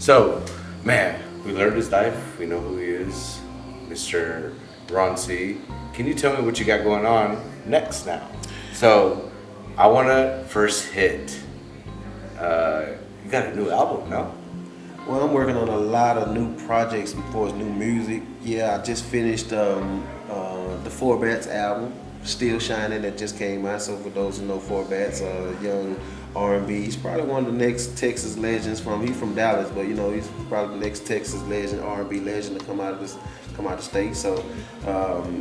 So, man, we learned his life. We know who he is, Mr. Ron C. Can you tell me what you got going on next now? So, I want to first hit. You got a new album, no? Well, I'm working on a lot of new projects before it's new music. Yeah, I just finished the Four Bats album, Still Shining, that just came out. So for those who know Four Bats, young R&B, he's probably one of the next Texas legends. He's from Dallas, but you know he's probably the next Texas legend, R&B legend to come out of the state. So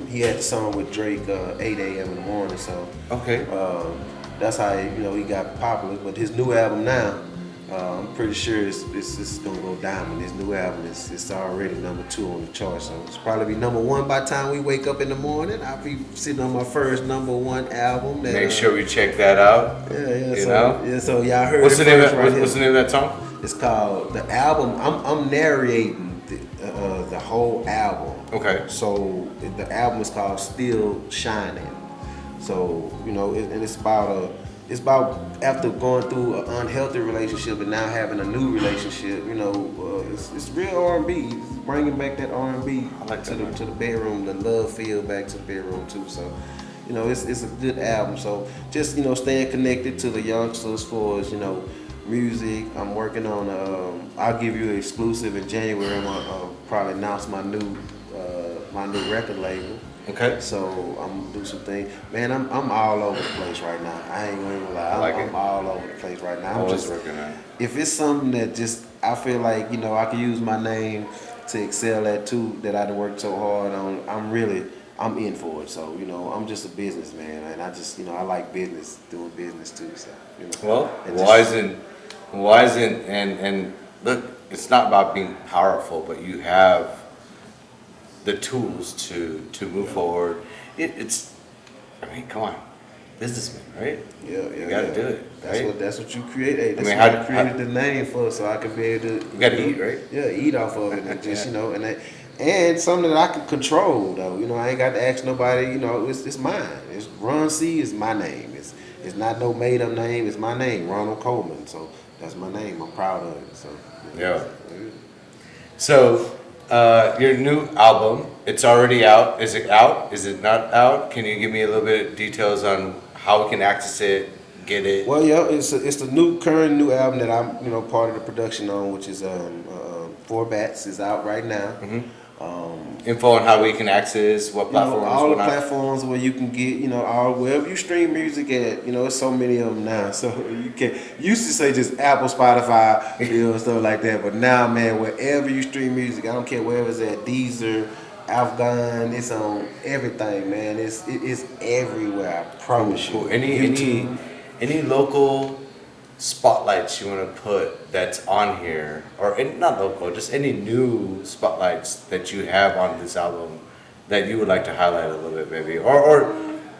he had the song with Drake, 8 a.m. in the morning. So Okay. that's how he got popular. But his new album now, I'm pretty sure it's gonna go diamond. His new album it's already #2 on the chart, so it's probably be #1 by the time we wake up in the morning. I'll be sitting on my first #1 album. Make sure we check that out. Yeah. So y'all heard. What's it the name? first right What's the here. name of that song? It's called the album. I'm narrating the whole album. Okay. So the album is called Still Shining. So it's about after going through an unhealthy relationship and now having a new relationship. It's real R&B. It's bringing back that R&B to the bedroom, the love feel back to the bedroom too. So, it's a good album. So just staying connected to the youngsters for as music. I'm working on. I'll give you an exclusive in January. I'm gonna probably announce my new record label. Okay. So I'm gonna do some things. Man, I'm all over the place right now. I ain't gonna lie. I'm all over the place right now. I'm Always just working on it. if it's something that just I feel like I can use my name to excel at too, that I done worked so hard on. I'm in for it. So I'm just a businessman, and I just I like business, doing business too. So Well, why isn't and look, it's not about being powerful, but you have the tools to move forward. Come on, businessman, right? Yeah, You gotta do it, right? That's what you created. That's I mean, what how- I created the name for, so I could be able to. You gotta eat, right? Yeah, eat off of it, and just and something that I can control though. I ain't got to ask nobody. It's mine. It's Ron C is my name. It's not no made up name. It's my name, Ronald Coleman. So that's my name. I'm proud of it. So Yeah. So, your new album, it's already out. Is it out? Is it not out? Can you give me a little bit of details on how we can access it, get it? Well, yeah, it's the current new album that I'm part of the production on, which is Four Bats is out right now. Mm-hmm. Info on how we can access, what platforms, all the whatnot. platforms where you can get, all wherever you stream music at, there's so many of them now. So you can used to say just Apple, Spotify, stuff like that. But now, man, wherever you stream music, I don't care wherever it's at, Deezer, Afghan, it's on everything, man. It's everywhere. I promise you. Cool. Any local spotlights you want to put that's on here, or not local, just any new spotlights that you have on this album that you would like to highlight a little bit, maybe, or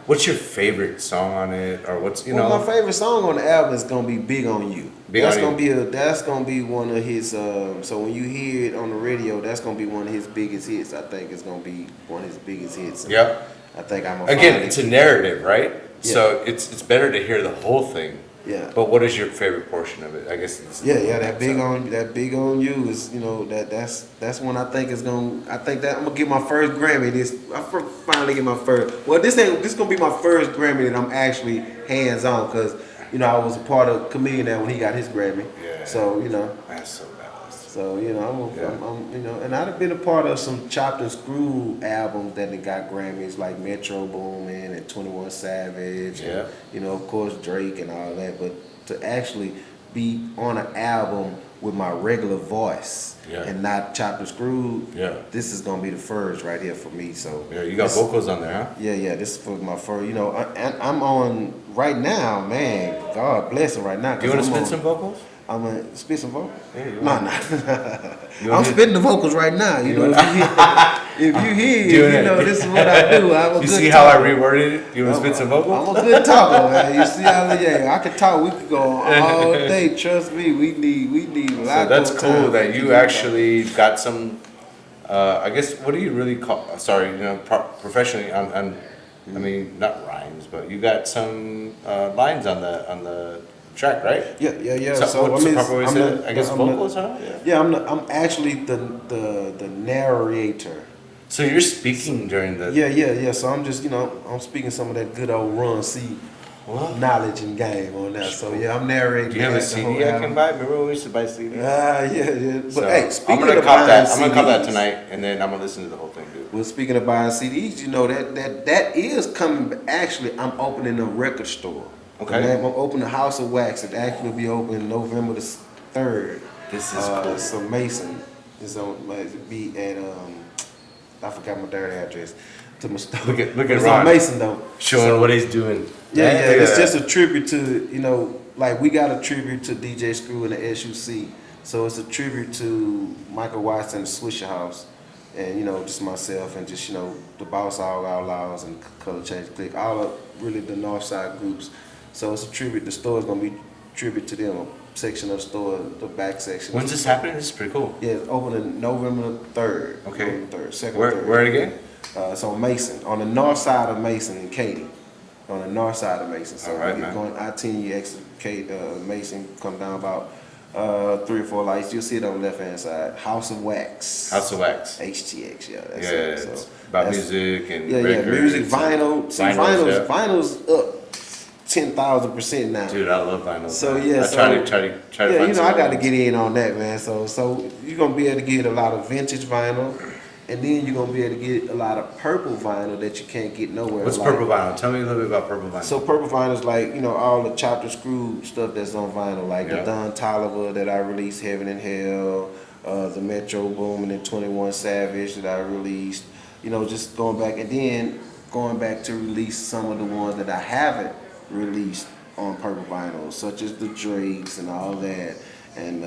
what's your favorite song on it, or what's my favorite song on the album is gonna be "Big on You." That's gonna be one of his. So when you hear it on the radio, that's gonna be one of his biggest hits. I think it's gonna be one of his biggest hits. Yep. I think It's a narrative, right? Yeah. So it's better to hear the whole thing. Yeah. But what is your favorite portion of it? I guess. That big on you is that's one I think is gonna. I think that I'm gonna get my first Grammy. Finally get my first. Well, this gonna be my first Grammy that I'm actually hands on, because I was a part of Chameleon when he got his Grammy. Yeah. So That's so balanced. So I'm and I've been a part of some Chopped and Screwed albums that got Grammys, like Metro Boomin and 21 Savage, Yeah. and of course Drake and all that. But to actually be on an album with my regular voice and not Chopped and Screwed, this is gonna be the first right here for me. So you got vocals on there, huh? Yeah. This is for my first. And I'm on right now, man. God bless him right now. Do you want to spit some vocals? I'm gonna spit some vocals. Yeah, Nah. I'm spitting the vocals right now. If you hear, this is what I do. I'm a you good see talker. how I reworded it? You want to spit some vocals? I'm a good talker, man. You see how I can talk. We could go all day. Trust me. We need a lot. So that's more cool time that to you do actually got some. I guess what do you really call? Sorry, professionally on. I mean, not rhymes, but you got some lines on the track, right? Yeah. So, what's the proper way to I'm say the- it? I guess I'm the- vocals, huh? Yeah. Yeah, I'm actually the narrator. So you're speaking during the. Yeah. So I'm just, I'm speaking some of that good old Run C What? knowledge and game on that. So yeah, I'm narrating. Do you have a the whole CD I album. can buy? Remember when we used to buy CDs? Yeah. But So, hey, I'm speaking gonna of cop buying that. I'm gonna cop that CDs, tonight, and then I'm gonna listen to the whole thing, dude. Well, speaking of buying CDs, that is coming. Actually, I'm opening a record store. Okay. The name, I'm opening House of Wax. It actually will be open November the 3rd. This is cool. So Mason is on. Might be at I forgot my dirty address to my store. Look at It's Ron. on Mason though. Showing what he's doing. Yeah. Look It's at just that. a tribute to like we got a tribute to DJ Screw and the SUC. So it's a tribute to Michael Watts and the Swisher House, and just myself and just the Boss All Outlaws and Color Change Click, all of really the North Side groups. So it's a tribute. The store is gonna be tribute to them. A section of the store, the back section. When's this happening? This is pretty cool. Yeah, it's opening November 3rd. Okay. November 3rd, second, Where, third. where again? It's on Mason, on the north side of Mason in Katy. On the north side of Mason. So All right, you're man. going I-10, you exit Mason, come down about 3 or 4 lights. You'll see it on the left hand side. House of Wax. House of Wax. HTX, yeah. That's Yeah, it. it's So about that's- music and Yeah, records. music, and vinyl. See, vinyls, vinyl's up 10,000% now. Dude, I love vinyl. So, man. yeah, I so- try to Yeah, find some I got to vinyls. get in on that, man. So you're gonna be able to get a lot of vintage vinyl, and then you're gonna be able to get a lot of purple vinyl that you can't get nowhere. What's Like- purple vinyl? Tell me a little bit about purple vinyl. So purple vinyl is like all the chopped and screwed stuff that's on vinyl, like Yeah. the Don Toliver that I released, Heaven and Hell, the Metro Boomin and 21 Savage that I released. Just going back and then going back to release some of the ones that I haven't released on purple vinyl, such as the Drakes and all that, and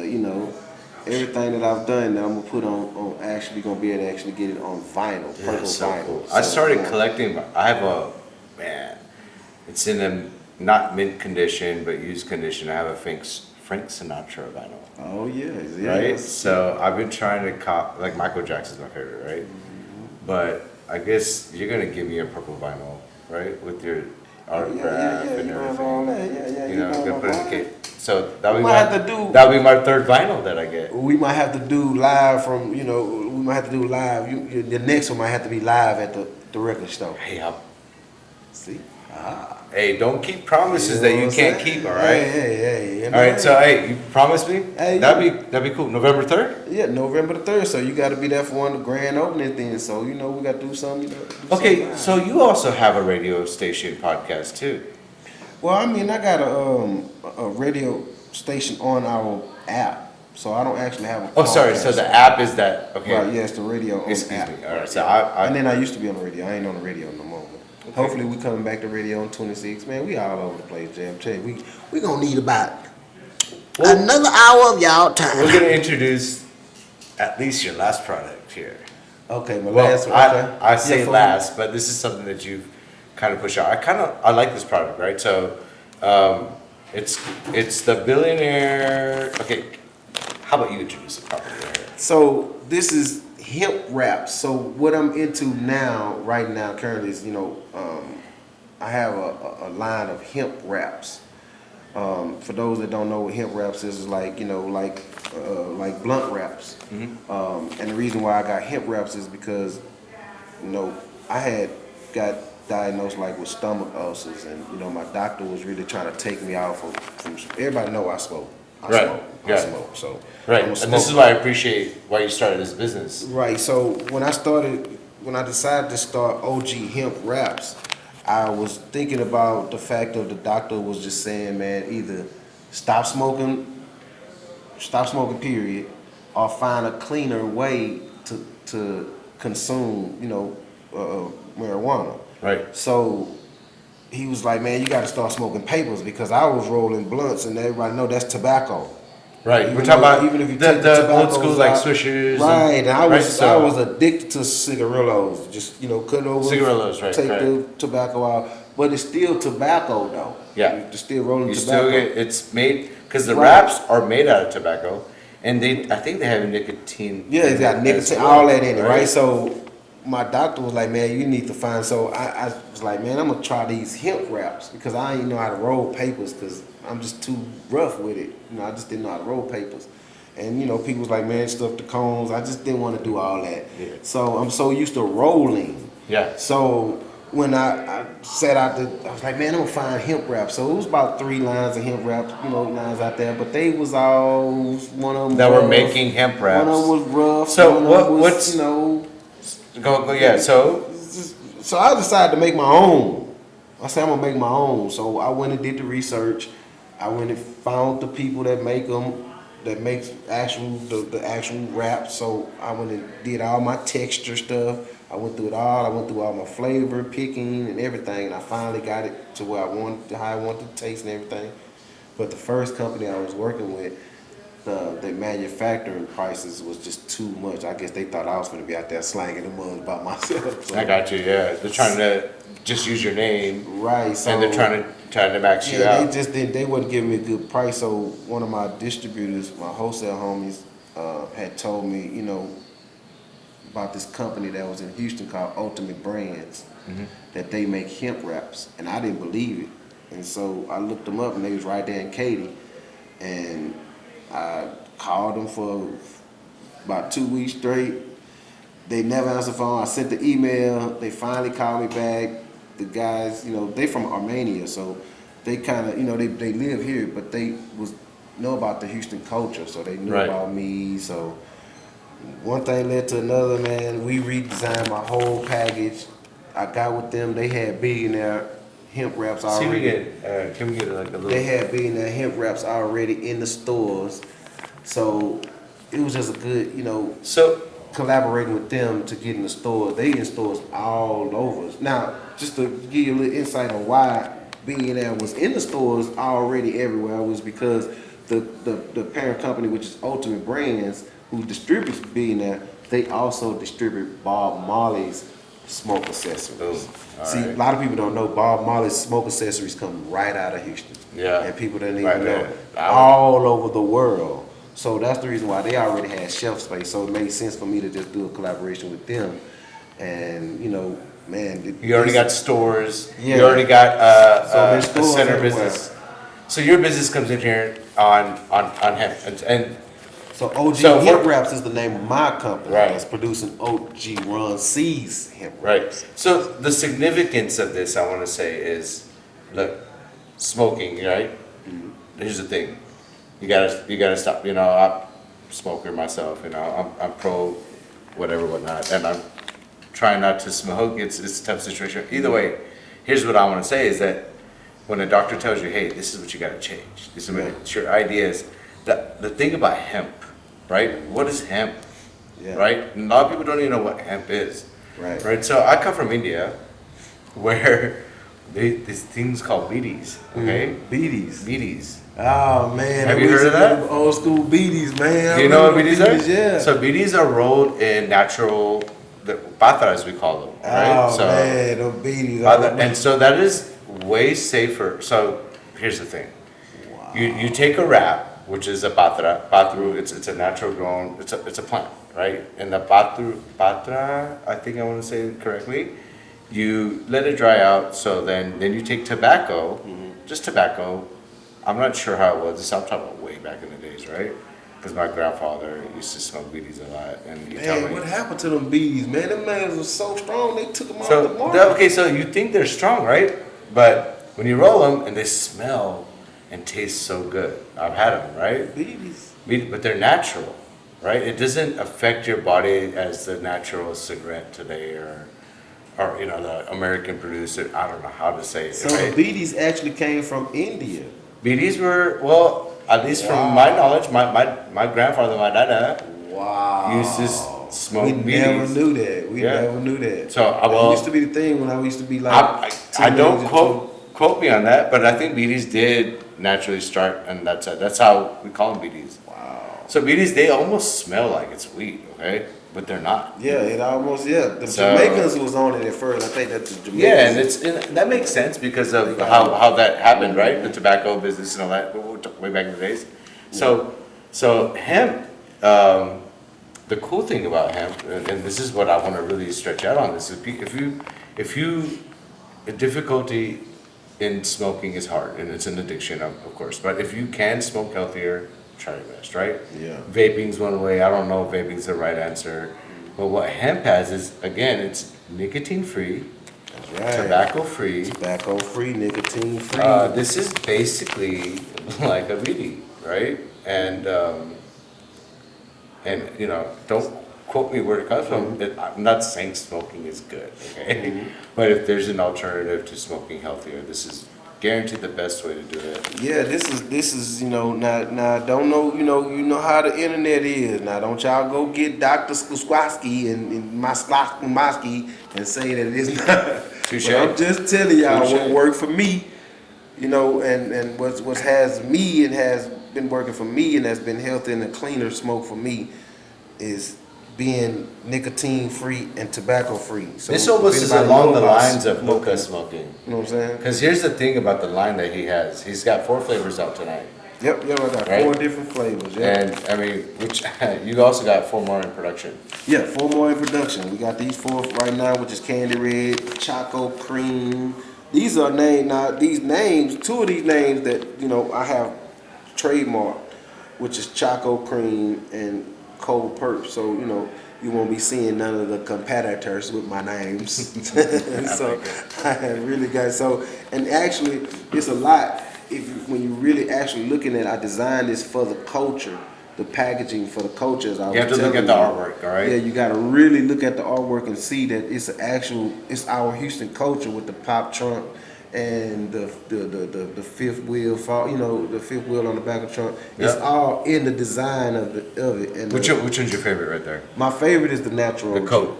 everything that I've done that I'm gonna put on actually gonna be able to actually get it on vinyl, Yeah, purple so vinyl. cool. I So, started yeah. collecting. I have man. It's in a not mint condition, but used condition. I have a Frank Sinatra vinyl. Oh yeah, Right? So I've been trying to cop, like Michael Jackson's my favorite, right? But I guess you're gonna give me a purple vinyl, right? With your autograph and you know all everything. that. Yeah, You know, know gonna put it in all the that. cake. So that'll be We might have to do- that'll be my third vinyl that I get. We might have to do live from, we might have to do live. The next one might have to be live at the record store. Hey, See? hey, don't keep promises that you can't keep, all right? Hey. All right, so hey, you promised me? Hey, That'd be cool. November 3rd? Yeah, November the 3rd, so you got to be there for one of the grand openings then. So, we got to do something. Do Okay, something so live. you also have a radio station podcast too. Well, I mean, I got a radio station on our app, so I don't actually have a Oh, sorry. podcast. So the app is that? Okay. Right, yeah, it's the radio on the Excuse app. me. All right. So I And then I used to be on the radio. I ain't on the radio no more. But hopefully we coming back to radio on 26. Man, we all over the place, Jam. Tell you, we gonna need about another hour of y'all we're time. gonna introduce at least your last product here. Okay, my Well, last one. Okay. I say Yeah, for- last, but this is something that you've kind of pushed out. I like this product, right? So, it's the Billionaire. Okay, how about you introduce the product here? So this is hemp wraps. So what I'm into now, right now, currently is I have a line of hemp wraps. For those that don't know what hemp wraps is like like blunt wraps. And the reason why I got hemp wraps is because I had got diagnosed like with stomach ulcers, and my doctor was really trying to take me out from everybody know I smoke. I Right, smoke. yeah. I smoke. So Right, I'm a and this is smoker. why I appreciate why you started this business. Right. So when I decided to start OG Hemp Wraps, I was thinking about the fact of the doctor was just saying, man, either stop smoking, period, or find a cleaner way to consume, marijuana. Right. So he was like, man, you got to start smoking papers, because I was rolling blunts, and everybody know that's tobacco. Right. Even We're talking though- about even if you the take the old tobaccos school like out- swishers. Right, and I was so- I was addicted to cigarillos. Just cut over Cigarillos, right, take right. the tobacco out, but it's still tobacco though. Yeah. You're still rolling You tobacco. still get it's made because the Right. wraps are made out of tobacco, and I think they have nicotine. Yeah, it's got as nicotine, well, all that in it, right? So my doctor was like, man, you need to find. So I was like, man, I'm gonna try these hemp wraps, because I ain't know how to roll papers, because I'm just too rough with it. You know, I just didn't know how to roll papers. And you know, people was like, man, stuff the cones. I just didn't want to do all that. Yeah. So I'm so used to rolling. Yeah. So when I set out I was like, man, I'm gonna find hemp wraps. So it was about 3 lines of hemp wraps, you know, lines out there. But they was all, one of them That rough, were making hemp wraps. One of them was rough. So one of them was, what's you know? Go yeah. So So I decided to make my own. I said I'm gonna make my own. So I went and did the research. I went and found the people that make them, that makes the actual wrap. So I went and did all my texture stuff. I went through it all. I went through all my flavor picking and everything, and I finally got it to where I wanted, how I wanted to taste and everything. But the first company I was working with, the manufacturing prices was just too much. I guess they thought I was going to be out there slanging the mugs by myself. So, I got you. Yeah, they're trying to just use your name, right. So and they're trying to max you yeah, out. they just didn't. They wouldn't give me a good price. So one of my distributors, my wholesale homies, had told me, you know, about this company that was in Houston called Ultimate Brands, that they make hemp wraps, and I didn't believe it. And so I looked them up, and they was right there in Katy, and I called them for about 2 weeks straight. They never answered the phone. I sent the email. They finally called me back. The guys, you know, they from Armenia, so they kind of, you know, they live here, but they know about the Houston culture, so they knew Right. about me. So one thing led to another, man. We redesigned my whole package. I got with them. They had billionaire hemp wraps See, already. can we get like a little? They had billionaire hemp wraps already in the stores, so it was just a good, you know, So collaborating with them to get in the stores. They in stores all over. Now, just to give you a little insight on why Billionaire was in the stores already everywhere was because the parent company, which is Ultimate Brands, who distributes Billionaire, they also distribute Bob Marley's smoke accessories. all See, right. a lot of people don't know Bob Marley's smoke accessories come right out of Houston. Yeah. And people don't even Right know. there. All over the world. So that's the reason why they already had shelf space. So it made sense for me to just do a collaboration with them. And, you know, man. You already got stores. Yeah. You already got So there's a stores center everywhere. business. So your business comes in here on hemp, and So OG So Hemp for- Wraps is the name of my company. Right. That's producing OG Ron C's Hemp Wraps. right. So the significance of this, I want to say, is look, smoking. Right. Here's the thing, you gotta stop. You know, I'm a smoker myself. You know, I'm pro, whatever, whatnot, and I'm trying not to smoke. It's a tough situation. Either way, here's what I want to say is that when a doctor tells you, hey, this is what you got to change. This is what your idea is. The thing about hemp, right? What is hemp? Yeah. Right? And a lot of people don't even know what hemp is. Right. Right. So I come from India, where these things called beaties. Okay. Beaties. Beaties. Oh man. Have we you used heard to of that? get them Old school beaties, man. Do you know what I beaties remember are? Yeah. So beaties are rolled in natural, the batra as we call them. Right. Oh so man, those beaties. and so that is way safer. So here's the thing. Wow. You take a wrap, which is a patru. It's a natural grown. It's a plant, right? And the patra, I think I want to say it correctly. You let it dry out. So then you take tobacco, just tobacco. I'm not sure how it was. I'm talking about way back in the days, right? Because my grandfather used to smoke beaties a lot, and he told Man, me. what happened to them beaties, man? Them mans was so strong, they took them off So the market. okay, so you think they're strong, right? But when you roll them and they smell and taste so good, I've had them, right? Beaties. But they're natural, right? It doesn't affect your body as the natural cigarette today, or you know, the American producer. I don't know how to say it. So Right? the beaties actually came from India. BDs were, well, at least from my knowledge, my grandfather, my dada, Wow. used to smoke We never BDs. knew that. We Yeah. never knew that. So, That well, used to be the thing when I used to be like. I don't teenager, quote me on that, but I think BDs did naturally start, and that's how we call them BDs. Wow. So BDs, they almost smell like it's weed, okay, but they're not. Yeah, it almost, yeah. The So- Jamaicans was on it at first. I think that the Jamaicans. Yeah, and that makes sense because of how that happened, right? The tobacco business and all that, way back in the days. So hemp, the cool thing about hemp, and this is what I want to really stretch out on this, is if you difficulty in smoking is hard, and it's an addiction, of course. But if you can smoke healthier, try your best, right? Yeah. Vaping's one way. I don't know if vaping's the right answer. But what hemp has is, again, it's nicotine-free, That's right. tobacco-free. Tobacco-free, nicotine-free. This is basically like a weed, right? And you know, don't quote me where it comes from. I'm not saying smoking is good, okay? But if there's an alternative to smoking healthier, this is guaranteed the best way to do it. Yeah, this is now don't know you know how the internet is. Now don't y'all go get Dr. Skwaski and Moski and say that it is not. Touche. But I'm just telling y'all Touche. what worked for me, you know, and what has me and has been working for me and has been healthy and a cleaner smoke for me is being nicotine free and tobacco free. So This almost is anybody along know the about lines of smoking, hookah smoking. You know what I'm saying? Because here's the thing about the line that he has. He's got 4 flavors out tonight. Yep, I got Right? 4 different flavors. Yeah. And I mean, which you also got 4 more in production. Yeah, 4 more in production. We got these 4 right now, which is Candy Red, Choco Cream. These are named now. These names, 2 of these names that you know I have trademarked, which is Choco Cream and Cold Perp. So you know you won't be seeing none of the competitors with my names. So I really got and actually it's a lot. When you really actually looking at, I designed this for the culture. The packaging for the culture. As I You have to look at the artwork, all right? Yeah, you got to really look at the artwork and see that it's our Houston culture with the pop trunk and the fifth wheel, you know, the fifth wheel on the back of the trunk. It's Yeah. all in the design of it. And Which one's your favorite right there? my favorite is the natural. The OG. coat.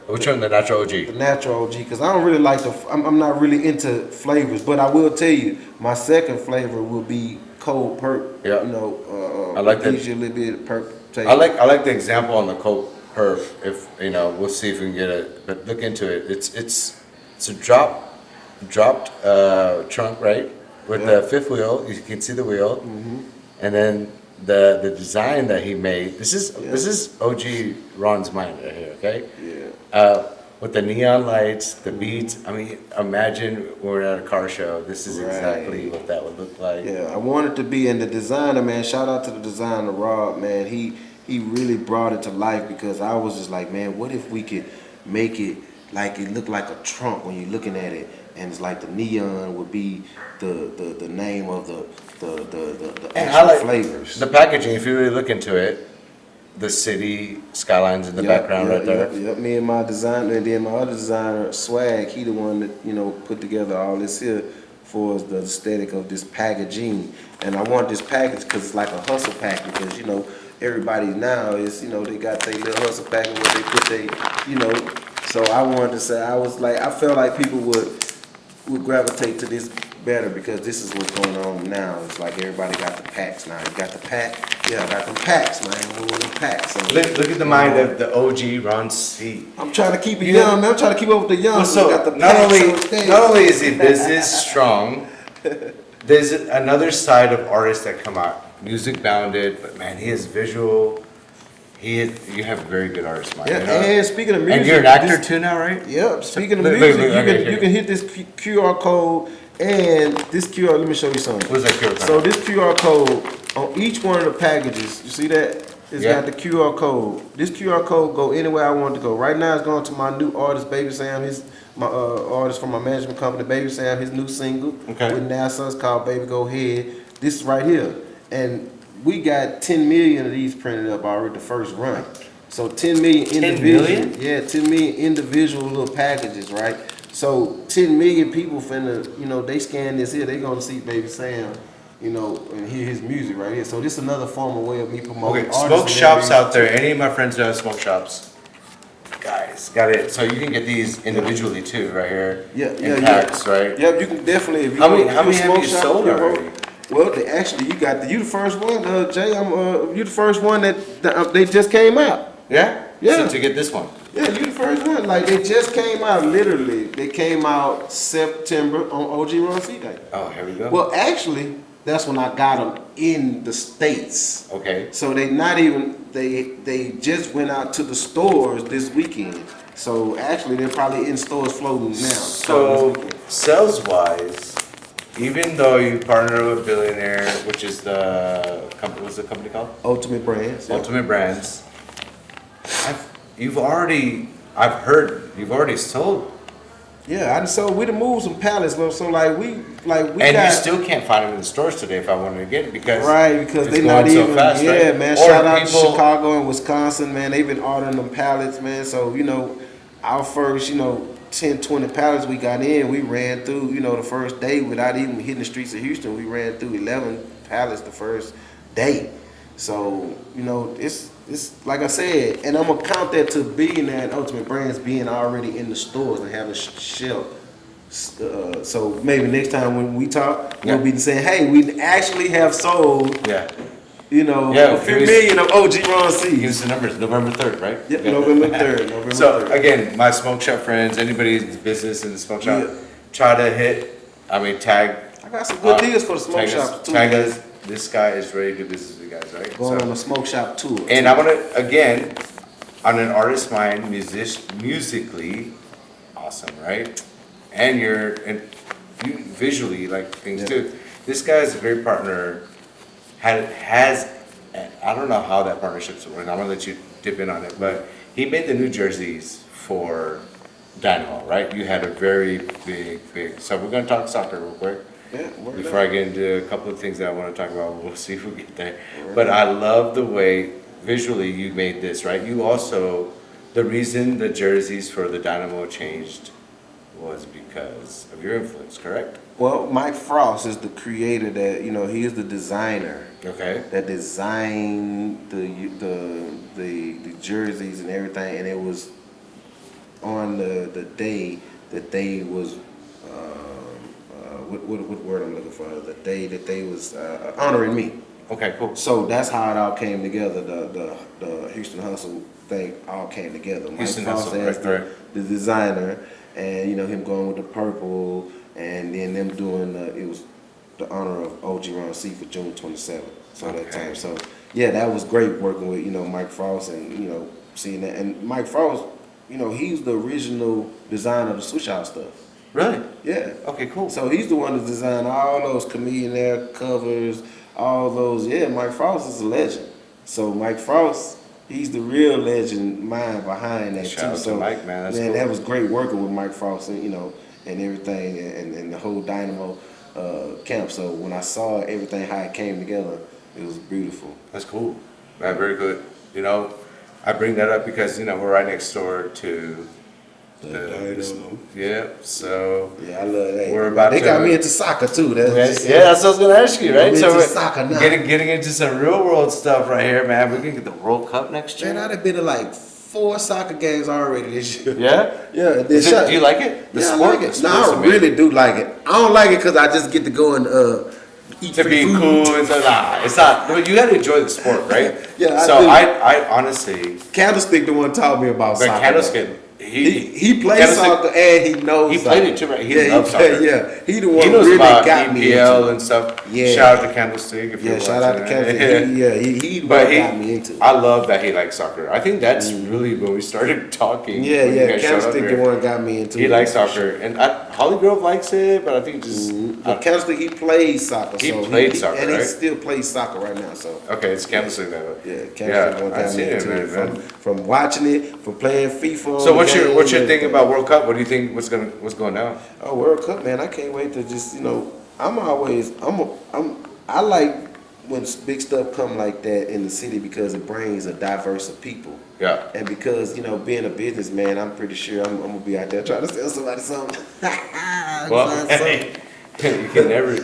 Which one? The natural The OG. natural OG, because I don't really like I'm not really into flavors, but I will tell you, my second flavor will be Cold Perp. Yeah. You know, I like it that. gives you a little bit of perp taste. I like the example on the coat perf. If you know, we'll see if we can get it. But look into it. It's a dropped trunk, right? With Yeah. the fifth wheel, you can see the wheel, and then the design that he made. This is OG Ron's mind right here. Okay. Yeah. With the neon lights, the beats. I mean, imagine we're at a car show. This is exactly what that would look like. Yeah, I wanted to be, and the designer, man, shout out to the designer, Rob, man. He really brought it to life because I was just like, man, what if we could make it like it looked like a trunk when you're looking at it, and it's like the neon would be the name of the And actual I like flavors. the packaging. If you really look into it, the city skylines in the background right there. Yep. Me and my designer, and then my other designer, Swag, he the one that, you know, put together all this here for the aesthetic of this packaging. And I want this package because it's like a hustle pack because, you know, everybody now is, you know, they got their little hustle pack and where they put their, you know. So I wanted to say, I felt like people would gravitate to this better because this is what's going on now. It's like everybody got the packs now. You got the pack? Yeah, I got them packs, man. We want them packs. So, Look at the mind of the OG Ron C. I'm trying to keep it young, man. I'm trying to keep up with the young. Well, so got the not packs not only is he business strong, there's another side of artists that come out, music bounded, but man, he is visual. You have a very good artist mind. Yeah, you know? and speaking of music, And you're an actor too now, right? Yep. Speaking of Look, music, look, okay, you can hit this QR code and this QR. Let me show you something. What's that QR code? So this QR code on each one of the packages, you see that? It's Yeah. got the QR code. This QR code go anywhere I want it to go. Right now it's going to my new artist, Baby Sam. My artist from my management company, Baby Sam. His new single Okay. with NASA is called Baby Go Ahead. This is right here, and we got 10 million of these printed up already the first run. So 10 million 10 individual, million? yeah, 10 million individual little packages, right? So 10 million people finna, you know, they scan this here, they gonna see Baby Sam, you know, and hear his music right here. So this is another form of way of me promoting Okay, artists smoke and shops everything. out there. Any of my friends who have smoke shops, guys, got it. So you can get these individually too, right here. In packs, right? Yep, you can definitely. If you How many want- have if you a smoke shop, sold you know, already? Well, you the first one, Jay. You the first one that they just came out. Yeah. Yeah. So to get this one. Yeah, you the first one. Like they just came out. Literally, they came out September on OG Ron C Day. Oh, here we go. Well, actually, that's when I got them in the States. Okay. So they just went out to the stores this weekend. So actually, they're probably in stores floating now. So sales wise, even though you partner with Billionaire, which is the company, what's the company called? Ultimate Brands. Yeah. Ultimate Brands. I've heard you've already sold, Yeah, we done moved some pallets, so like we and got, you still can't find them in the stores today if I wanted to get it because right, because it's they going not so even, fast, yeah, right? man. Or Shout out to people- Chicago and Wisconsin, man. They've been ordering them pallets, man. So, you know, our first, 10, 20 pallets we got in, we ran through, the first day without even hitting the streets of Houston. We ran through 11 pallets the first day. So, it's like I said, and I'm gonna count that to being that Ultimate Brands being already in the stores and having shelf. So maybe next time when we talk, Yeah. we'll be saying, hey, we actually have sold, Yeah. a few million of OG Ron Give C's. us the numbers. November 3rd, right? Yep, November 3rd. So again, my smoke shop friends, anybody's business in the smoke shop, Yeah. try to tag. I got some good deals for the smoke tag us- shops too. Tag man. us. This guy is ready to do business with you guys, right? Going So- on a smoke shop tour. And I want to, again, on an artist's mind, musically, awesome, right? And you visually like things Yeah. too. This guy is a great partner. I don't know how that partnership's working. I'm gonna let you dip in on it, but he made the new jerseys for Dynamo, right? You had a very big. So we're gonna talk soccer real quick. Yeah, word Before up. I get into a couple of things that I want to talk about, we'll see if we get there. But I love the way visually you made this, right? You also, the reason the jerseys for the Dynamo changed was because of your influence, correct? Well, Mike Frost is the creator that, he is the designer Okay. that designed the jerseys and everything, and it was on the day that they was what word I'm looking for, the day that they was honoring me. Okay, cool. So that's how it all came together. The Houston Hustle thing all came together. Houston Mike Frost Hustle, as right. the designer, and him going with the purple, and then them doing it was the honor of OG Ron C for June 27th. So that Okay. time, so yeah, that was great working with Mike Frost and seeing that. And Mike Frost, he's the original designer of the Switch Out stuff. Really? Yeah. Okay, cool. So he's the one that designed all those Chameleonaire covers, all those. Yeah, Mike Frost is a legend. So Mike Frost, he's the real legend mind behind that Shout out too. to So Mike, man. That's cool. that was great working with Mike Frost and and everything and the whole Dynamo camp. So when I saw everything how it came together, it was beautiful. That's cool. Man, very good. I bring that up because, we're right next door to Dynamo. yeah, so. Yeah, I love that. We're about they to- got me into soccer too. That's Yeah, that's what I was gonna ask you, right? I'm So into we're soccer now. getting into some real world stuff right here, man. We're gonna get the World Cup next year. Man, I'd have been to like 4 soccer games already this year. Yeah? Yeah, and then Do you like it? The Yeah, sport? I like it. The No, sport's I amazing. really do like it. I don't like it because I just get to go and eat To free be food. cool and stuff. Nah, it's not. But you gotta enjoy the sport, right? Yeah, I So do. I honestly, Candlestick the one taught me about but soccer. Candlestick, He plays Candlestick- soccer and he knows He soccer. played it too, right? He yeah, loves played- soccer. Yeah, he the he one knows really about got me EPL into it. and stuff. Yeah. Shout out to Candlestick if Yeah, you're shout out to watching it. Candlestick. He But what got me into it. I love that he likes soccer. I think that's really when we started talking. Yeah, when you yeah, guys showed up Candlestick the here. one got me into it. He likes soccer, and Holly Grove likes it, but I think just But Candlestick, he plays soccer. He so played soccer, and he right? still plays soccer right now. So okay. It's Candlestick that. yeah, Yeah, Candlestick one I got see me it, into it man. from watching it, from playing FIFA. So on what's the your game, thing everything. about World Cup? What do you think? What's going down? Oh, World Cup, man! I can't wait to just I like when big stuff come like that in the city because it brings a diverse of people. Yeah. And because, being a businessman, I'm pretty sure I'm gonna be out there trying to sell somebody something. Well, Find something. you can never.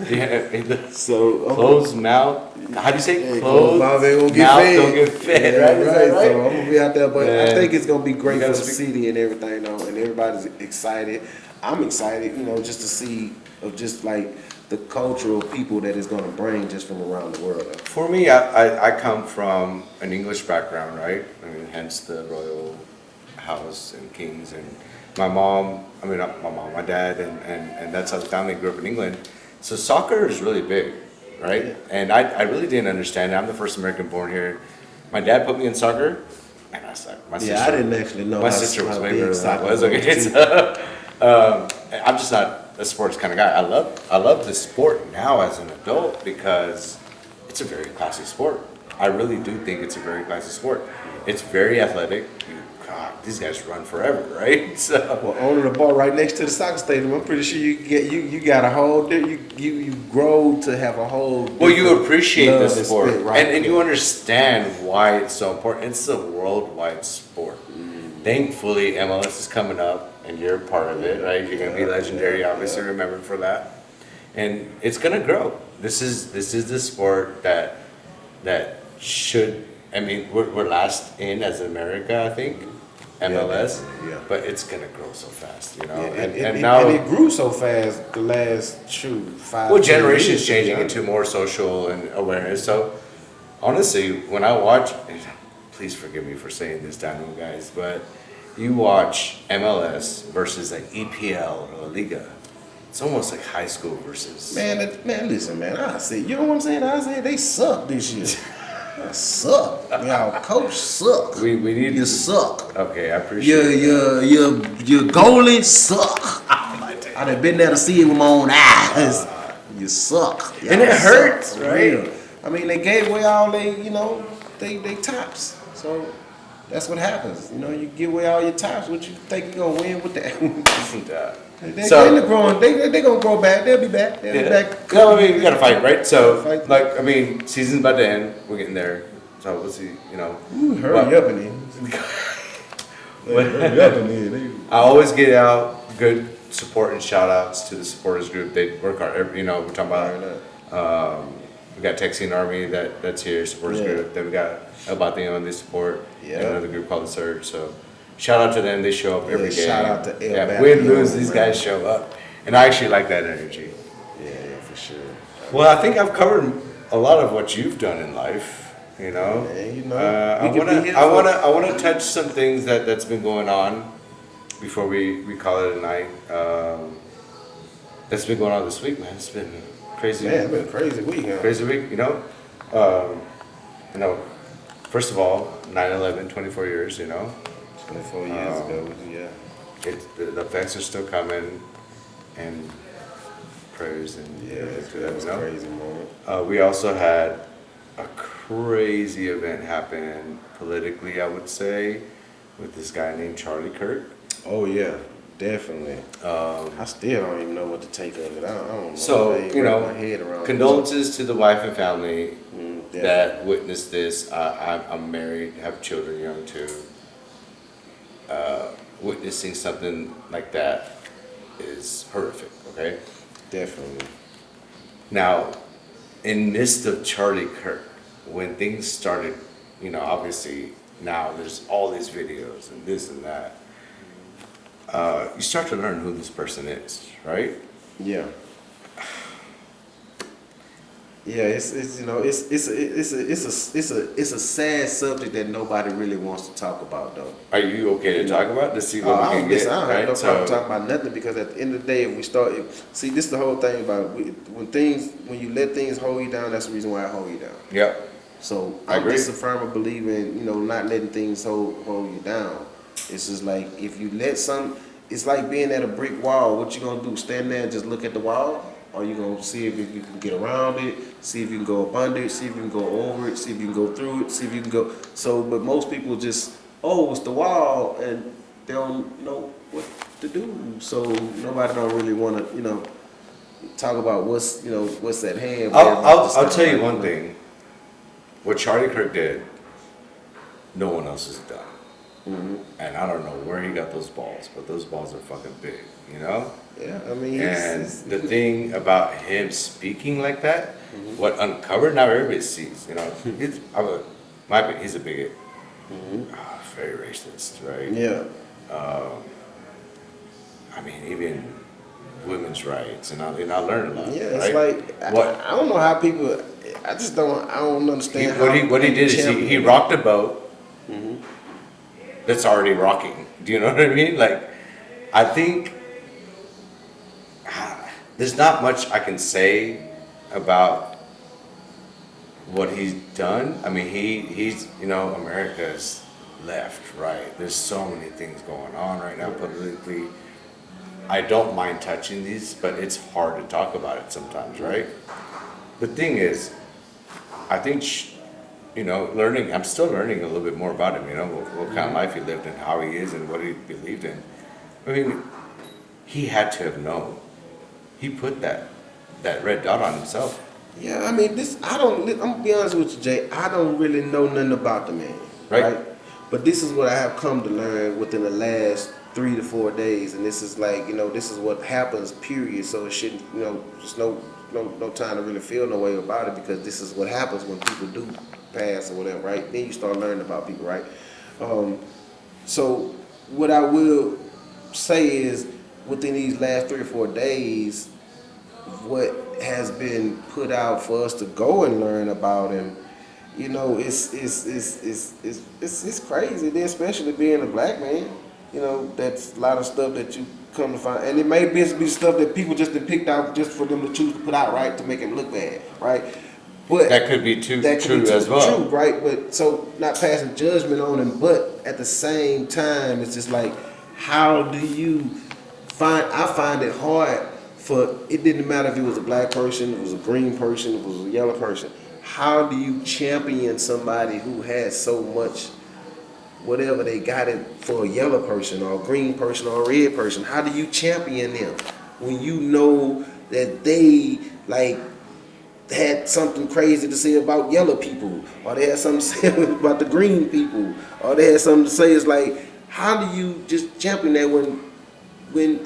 Yeah, So closed mouth. How do you say Hey, closed mouth ain't gonna get mouth fed. don't get fed, Yeah, right? Is that right? So I'm gonna be out there, but I Man. think it's gonna be great You for gotta the speak- city and everything, though, and everybody's excited. I'm excited, just to see of just like the cultural people that it's gonna bring just from around the world. For me, I come from an English background, right? I mean, hence the royal house and kings and my mom. I mean, not my mom, my dad, and that's how the family grew up in England. So soccer is really big, right? Yeah. And I really didn't understand it. I'm the first American born here. My dad put me in soccer, and I suck. My Yeah, I didn't actually know My how- sister was how way big better than I soccer was. was, Okay, too. so, I'm just not a sports kind of guy. I love the sport now as an adult because it's a very classy sport. I really do think it's a very classy sport. It's very athletic. God, these guys run forever, right? So Well, owning a bar right next to the soccer stadium, I'm pretty sure you got a whole you grow to have a whole. well, you appreciate the love and sport, spit, right? and you understand why it's so important. It's a worldwide sport. Thankfully, MLS is coming up, and you're a part of it, right? You're gonna be legendary, obviously remembered for that, and it's gonna grow. This is the sport that should. I mean, we're last in as America, I think, MLS, definitely, yeah. but it's gonna grow so fast, you know. Yeah, and now, and it grew so fast the last 5. well, 10 generations years, changing yeah. into more social and awareness. So, honestly, when I watch, please forgive me for saying this, Daniel, guys, but you watch MLS versus like EPL or La Liga, it's almost like high school versus. Man, listen, man. I say, you know what I'm saying? I say they suck this year. They suck. Y'all coach suck. We need You suck. Okay, I appreciate. Your goalie suck. I done been there to see it with my own eyes. You suck. And it Y'all hurts, suck, for right? real. I mean, they gave away all they tops. So that's what happens. You know, you give away all your tops. What you think you gonna win with that? They gonna grow back. They'll be back. They'll be back. No, I mean, we gotta fight, right? So, Fight. like, I mean, season's about to end. We're getting there. So we'll see, you know. Ooh, hurry up in here. Hurry up in here. I always get out good support and shout outs to the supporters group. They work hard, you know, we're talking about, we got Texan Army that's here, supporters Yeah. group. Then we got About the They support, Yeah. and another group called The Surge. So, shout out to them. They show up every Yeah, game. shout out to El Yeah, Bapion, win, lose, these man. guys show up. And I actually like that energy. Yeah, for sure. Well, I think I've covered a lot of what you've done in life. You know, Yeah, you know, I we could be here I wanna touch some things that's been going on before we call it a night. That's been going on this week, man. It's been crazy. Man, it's been a crazy week, huh? Crazy week. You know. First of all, 9/11, 24 years. You know, 24 years ago, yeah. the effects are still coming, and prayers and Yeah, everything to that them, was you a know? crazy moment. We also had a crazy event happen politically, I would say, with this guy named Charlie Kirk. Oh yeah, definitely. I still don't even know what to take of it. I don't know. So, I ain't you know, wrap my head around it. condolences to the wife and family Definitely. that witnessed this. I'm married, have children young too. Witnessing something like that is horrific, okay? Definitely. Now, in midst of Charlie Kirk, when things started, you know, obviously now there's all these videos and this and that. You start to learn who this person is, right? Yeah. Yeah, it's you know it's a sad subject that nobody really wants to talk about though. Are you okay to talk about? To see what I we don't, can listen, get, I don't have right? no problem So, talking about nothing because at the end of the day, if we start, see, this is the whole thing about when you let things hold you down, that's the reason why I hold you down. yeah, So I I'm agree. just a firm believer in, not letting things hold you down. It's just like if you let it's like being at a brick wall. What you gonna do? Stand there and just look at the wall? Or you gonna see if you can get around it, see if you can go up under it, see if you can go over it, see if you can go through it, see if you can go. So, but most people just, it's the wall, and they don't know what to do. So nobody don't really want to, talk about what's at hand. I'll tell you one thing. What Charlie Kirk did, no one else has done. Mm-hmm. And I don't know where he got those balls, but those balls are fucking big, you know? Yeah, I mean, And the thing about him speaking like that, what uncovered, now everybody sees, he's a bigot. Very racist, right? yeah. I mean, even women's rights, and I learned a lot. Yeah, it's right? like What? I don't know how people. I don't understand. What he did is he rocked a boat that's already rocking. Do you know what I mean? Like, I think there's not much I can say about what he's done. I mean, he's America's left, right? There's so many things going on right now politically. I don't mind touching these, but it's hard to talk about it sometimes, right? The thing is, I think, learning, I'm still learning a little bit more about him, what kind of life he lived and how he is and what he believed in. I mean, he had to have known. He put that red dot on himself. Yeah, I mean, I'm gonna be honest with you, Jay, I don't really know nothing about the man, right? But this is what I have come to learn within the last 3 to 4 days, and this is like, this is what happens, period. So it shouldn't, just no time to really feel no way about it, because this is what happens when people do pass or whatever, right? Then you start learning about people, right? So what I will say is, within these last 3 or 4 days, what has been put out for us to go and learn about him, it's crazy. Then especially being a black man, that's a lot of stuff that you come to find, and it may be stuff that people just have picked out just for them to choose to put out, right, to make him look bad, right? But that could be true as well, true, right? But so not passing judgment on him, but at the same time, it's just like, how do you I find it hard it didn't matter if it was a black person, it was a green person, it was a yellow person. How do you champion somebody who has so much, whatever they got it for a yellow person or a green person or a red person? How do you champion them when you know that they had something crazy to say about yellow people, or they had something to say about the green people, or they had something to say? It's like, how do you just champion that when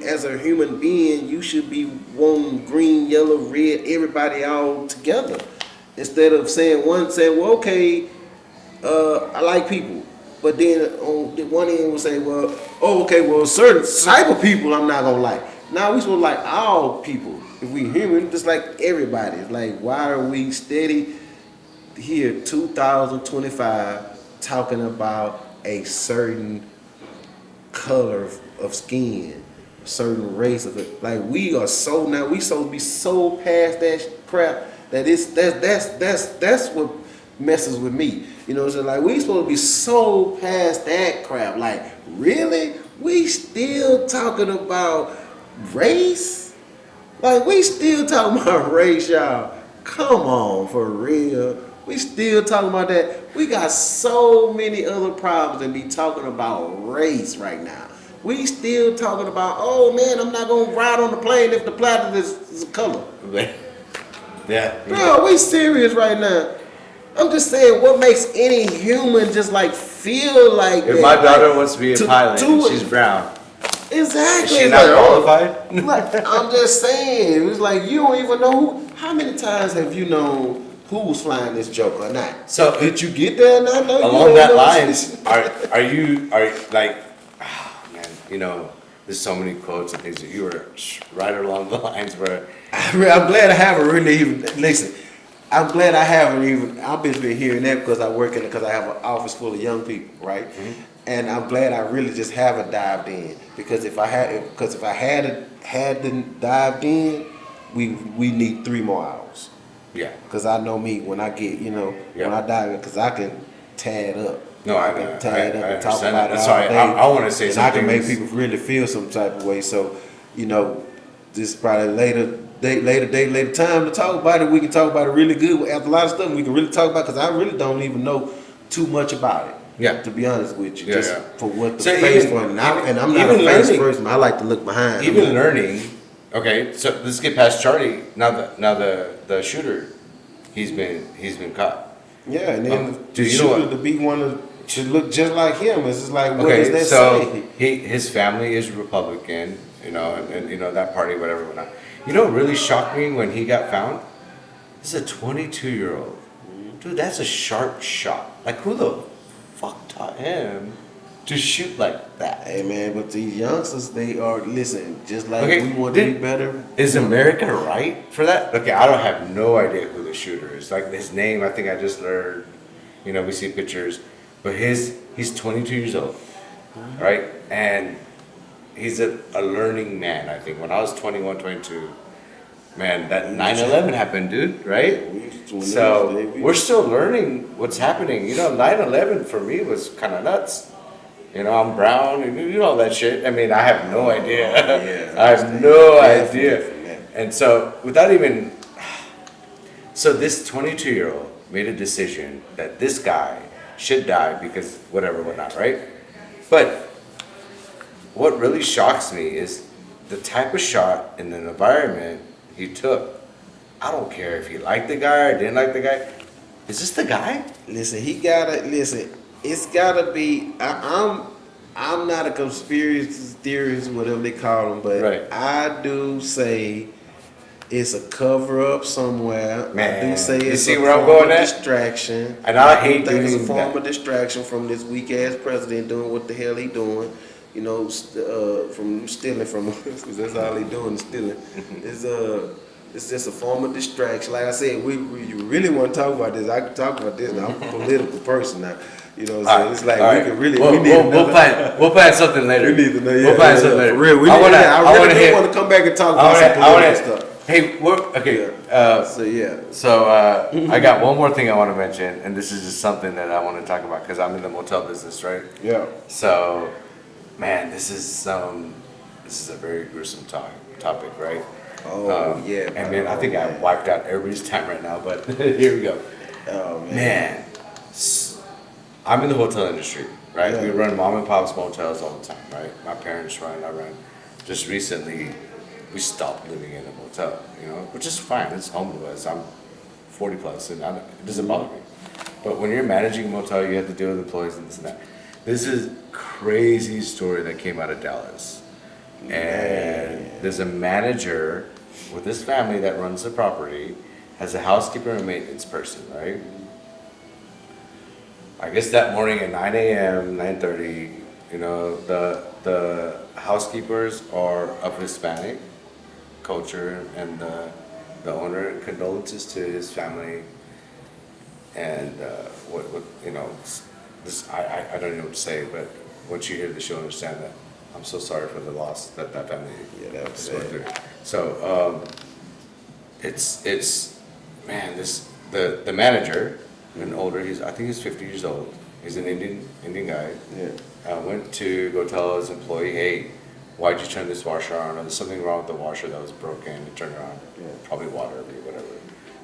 as a human being you should be wanting green, yellow, red, everybody all together, instead of saying, well, okay, I like people, but then on the one end we'll say, well, oh, okay, well, certain type of people I'm not gonna like. Now we supposed to like all people. If we human, just like everybody. It's like, why are we steady here 2025 talking about a certain color of skin, a certain race of it? Like, we are so, now we supposed to be so past that crap that that's what messes with me. So like, we supposed to be so past that crap. Like, really? We still talking about race? Like, we still talking about race, y'all. Come on, for real. We still talking about that. We got so many other problems than be talking about race right now. We still talking about, oh man, I'm not gonna ride on the plane if the planet is a color. Yeah. Bro, we serious right now. I'm just saying, what makes any human just like feel like if that? my daughter wants to be a pilot and she's brown, exactly. is she not qualified? Like, I'm just saying, it's like, you don't even know how many times have you known who was flying this joke or not? So did you get there or not? No, along that lines, are you like, oh, man, there's so many quotes and things that you were right along the lines where I'm glad I haven't really even listen. I'm glad I haven't even. I've been hearing that because I have an office full of young people, right? Mm-hmm. And I'm glad I really just haven't dived in, because if I hadn't dived in, we need 3 more hours. Yeah. Because I know me, when I get when I dive in, because I can tie it up. No, I can tie it up and talk understand about that. it all Sorry, day. I want to say and something. I can make people really feel some type of way. So, this probably later time to talk about it. We can talk about it really good. After a lot of stuff we can really talk about, because I really don't even know too much about it. Yeah. To be honest with you, for what the so face for, and I'm not a face person. I like to look behind. Even learning. Okay, so let's get past Charlie. Now the shooter, he's been caught. Yeah, and then do the you know shooter what? to be one to look just like him. It's just like, what Okay, does that so say? his family is Republican, and that party, whatever, whatnot. What really shocked me when he got found? This is a 22-year-old. Dude, that's a sharp shot. Like, who the fuck taught him to shoot like that? Hey man, but these youngsters, they are, listen, just like Okay, we want to be better. Is America right for that? Okay, I don't have no idea who the shooter is. Like, his name, I think I just learned. We see pictures, but he's 22 years old, right? And he's a learning man, I think. When I was 21, 22, man, that 9/11 happened, dude, right? So we're still learning what's happening. 9/11 for me was kind of nuts. You know, I'm brown, and you know that shit. I mean, I have no idea. yeah, I have no Definitely idea. from that. And so, without even, so this 22-year-old made a decision that this guy should die because whatever, whatnot, right? But what really shocks me is the type of shot and the environment he took. I don't care if he liked the guy or didn't like the guy. Is this the guy? Listen, it's gotta be. I'm not a conspiracy theorist, whatever they call them, but Right. I do say it's a cover up somewhere. I Man, do say you it's see a where I'm form going of at? distraction. And I do hate think it's a doing form that. of distraction from this weak ass president doing what the hell he doing. You know, from stealing from us, because that's all he doing is stealing. It's just a form of distraction. Like I said, we really want to talk about this. I can talk about this. Now, I'm a political person now. You know what I'm saying? It's like we can really. We'll, we need we'll another- plan something later. We need to know. Yeah, we'll plan yeah, something yeah, later. for real. We I need, wanna, I really do hit, want to come back and talk about some I political wanna, stuff. hey, okay. So yeah. So I got one more thing I want to mention, and this is just something that I want to talk about because I'm in the motel business, right? Yeah. So, man, this is a very gruesome topic, right? Oh yeah. And man, I think I wiped out everybody's time right now, but here we go. Oh man. Man, I'm in the hotel industry, right? Yeah. We run mom and pop's motels all the time, right? My parents run, I run. Just recently, we stopped living in a motel, you know, which is fine. It's home to us. I'm 40 plus, and it doesn't bother me. But when you're managing a motel, you have to deal with employees and this and that. This is a crazy story that came out of Dallas. And there's a manager with his family that runs the property, has a housekeeper and maintenance person, right? I guess that morning at 9 a.m., 9:30, you know, the housekeepers are of Hispanic culture, and the owner condolences to his family, and what you know, this I don't know what to say, but once you hear this, you'll understand that I'm so sorry for the loss that family that was went sad. through. So it's man, the manager, an older, I think he's 50 years old. He's an Indian guy. Yeah. Went to go tell his employee, hey, why'd you turn this washer on? Or there's something wrong with the washer that was broken. And turn it on. Yeah. Probably water or whatever.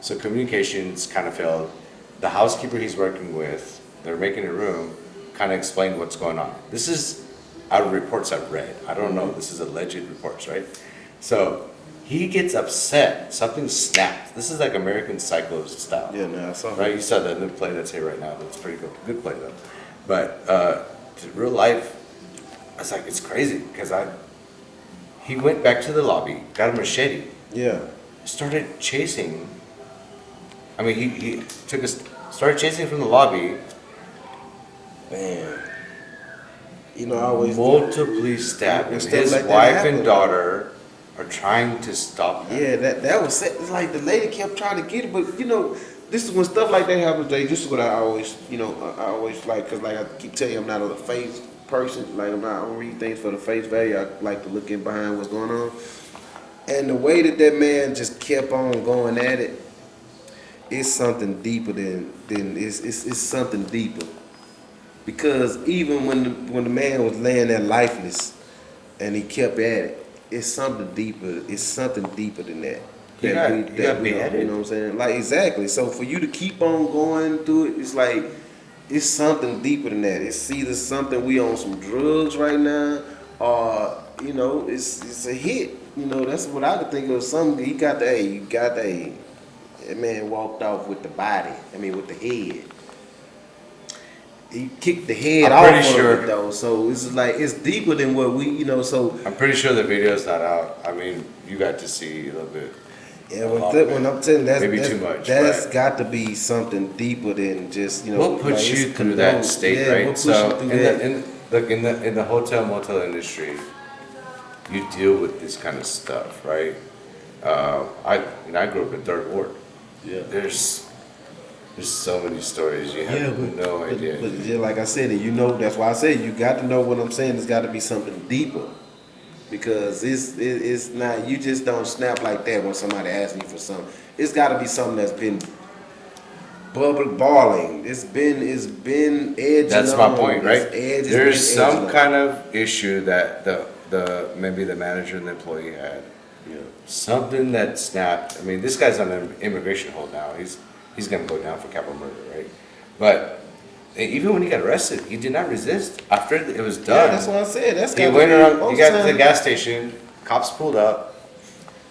So communications kind of failed. The housekeeper he's working with, they're making a room, kind of explained what's going on. This is out of reports I've read. I don't know. This is alleged reports, right? So he gets upset. Something snapped. This is like American Psycho style. Yeah, no, I saw Right, you saw that new play that's here right now. That's pretty good play though. But to real life, I was like, it's crazy because he went back to the lobby, got a machete, Yeah. started chasing. I mean, he started chasing from the lobby. Man. You know, I always Multiply stabbed. When His stuff like that wife happen, and daughter are trying to stop him. Yeah, that was sad. It's like the lady kept trying to get it, but you know, this is when stuff like that happens. This is what I always, you know, I always like, cause like I keep telling you, I'm not a face person. Like I don't read things for the face value. I like to look in behind what's going on. And the way that man just kept on going at it, it's something deeper than it's something deeper. Because even when the man was laying there lifeless, and he kept at it, it's something deeper. It's something deeper than that. You got beheaded. You know what I'm saying? Like exactly. So for you to keep on going through it, it's like it's something deeper than that. It's either something we on some drugs right now, or you know, it's a hit. You know, that's what I could think of. Something he got that man walked off with the body. I mean, with the head. He kicked the head I'm off pretty of sure. it though, so it's like it's deeper than what we, you know. So I'm pretty sure the video's not out. I mean, you got to see a little bit. yeah, when I'm telling you, Maybe too much, that's but- got to be something deeper than just you know. What puts like, you it's through that condoned. state, Yeah, right? what puts So you through that? in the hotel motel industry, you deal with this kind of stuff, right? I grew up in Third Ward. Yeah. There's so many stories you have no idea. But yeah, like I said, you know, that's why I said you got to know what I'm saying. It's got to be something deeper, because it's not. You just don't snap like that when somebody asks you for something. It's got to be something that's been balling. It's been edging. That's my on. point, right? It's edge- it's There's been edging some on. kind of issue that the maybe the manager and the employee had. Yeah. Something that snapped. I mean, this guy's on an immigration hold now. He's gonna go down for capital murder, right? But even when he got arrested, he did not resist. After it was Yeah, done, that's what I said. That's he gotta went be around. He most got to the time. gas station. Cops pulled up.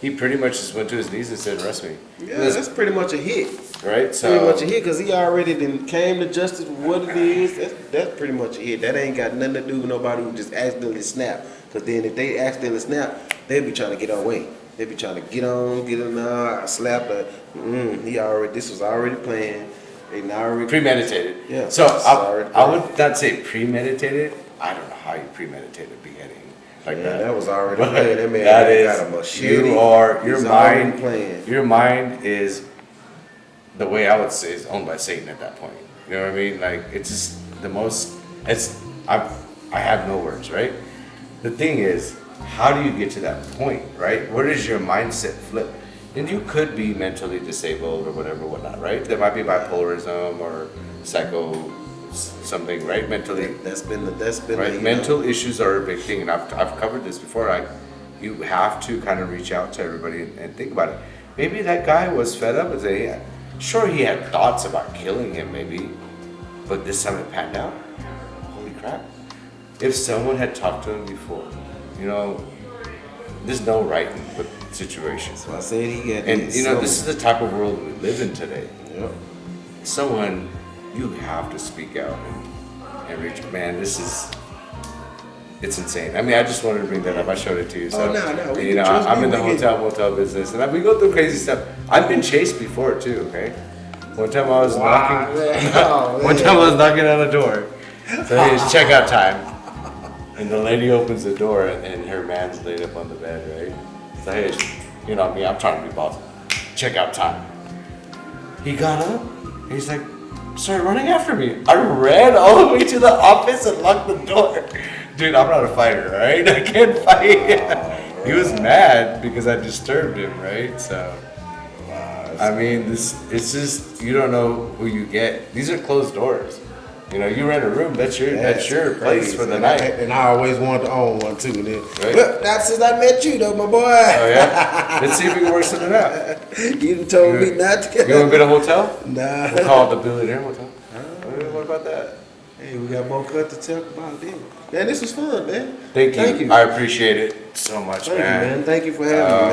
He pretty much just went to his knees and said, "Arrest me." Yeah, that's pretty much a hit. Right. Pretty much a So hit because he already then came to justice with what it is. That's pretty much a hit. That ain't got nothing to do with nobody who just accidentally snapped. Because then if they accidentally snap, they'll be trying to get away. They be trying to get on, I slapped her. This was already planned. They now already premeditated. Yeah. So Sorry. I would not say premeditated. I don't know how you premeditated beheading like Man, that. that was already But planned. That man that is, got a machete. your It's already mind. planned. Your mind is the way I would say is owned by Satan at that point. You know what I mean? Like it's just the most. I have no words, right? The thing is, how do you get to that point, right? Where does your mindset flip? And you could be mentally disabled or whatever, whatnot, right? There might be bipolarism or psycho something, right? Mentally, That's been right? you know, Mental issues are a big thing, and I've covered this before. You have to kind of reach out to everybody and think about it. Maybe that guy was fed up and say, yeah, sure, he had thoughts about killing him, maybe, but this time it panned out. Holy crap! If someone had talked to him before, you know, there's no right with situations. So I said he got. And you know, this is the type of world we live in today. Yep. Someone, you have to speak out and reach. Man, it's insane. I mean, I just wanted to bring that up. I showed it to you. So, no, we you know, trust I'm me, in the we get- hotel motel business, and we go through crazy stuff. I've been chased before too. Okay, one time I was knocking. Oh, One time I was knocking on a door. So it's checkout time. And the lady opens the door and her man's laid up on the bed, right? So hey, you know me, I'm trying to be boss. Checkout time. He got up, and he's like, started running after me. I ran all the way to the office and locked the door. Dude, I'm not a fighter, right? I can't fight. He was mad because I disturbed him, right? So, I mean, it's just, you don't know who you get. These are closed doors. You know, you rent a room, that's your place for the And night. and I always wanted to own one too. Then. Right. But not since I met you though, my boy. Oh yeah? Let's see if we can work something out. You done told me You- not to. You want to be in a hotel? Nah. We'll call it the Billionaire Hotel. What about that? Hey, we got more cut to talk about then. Man, this was fun, man. Thank you. I appreciate it so much, Thank you, man. man. Thank you for having me, man.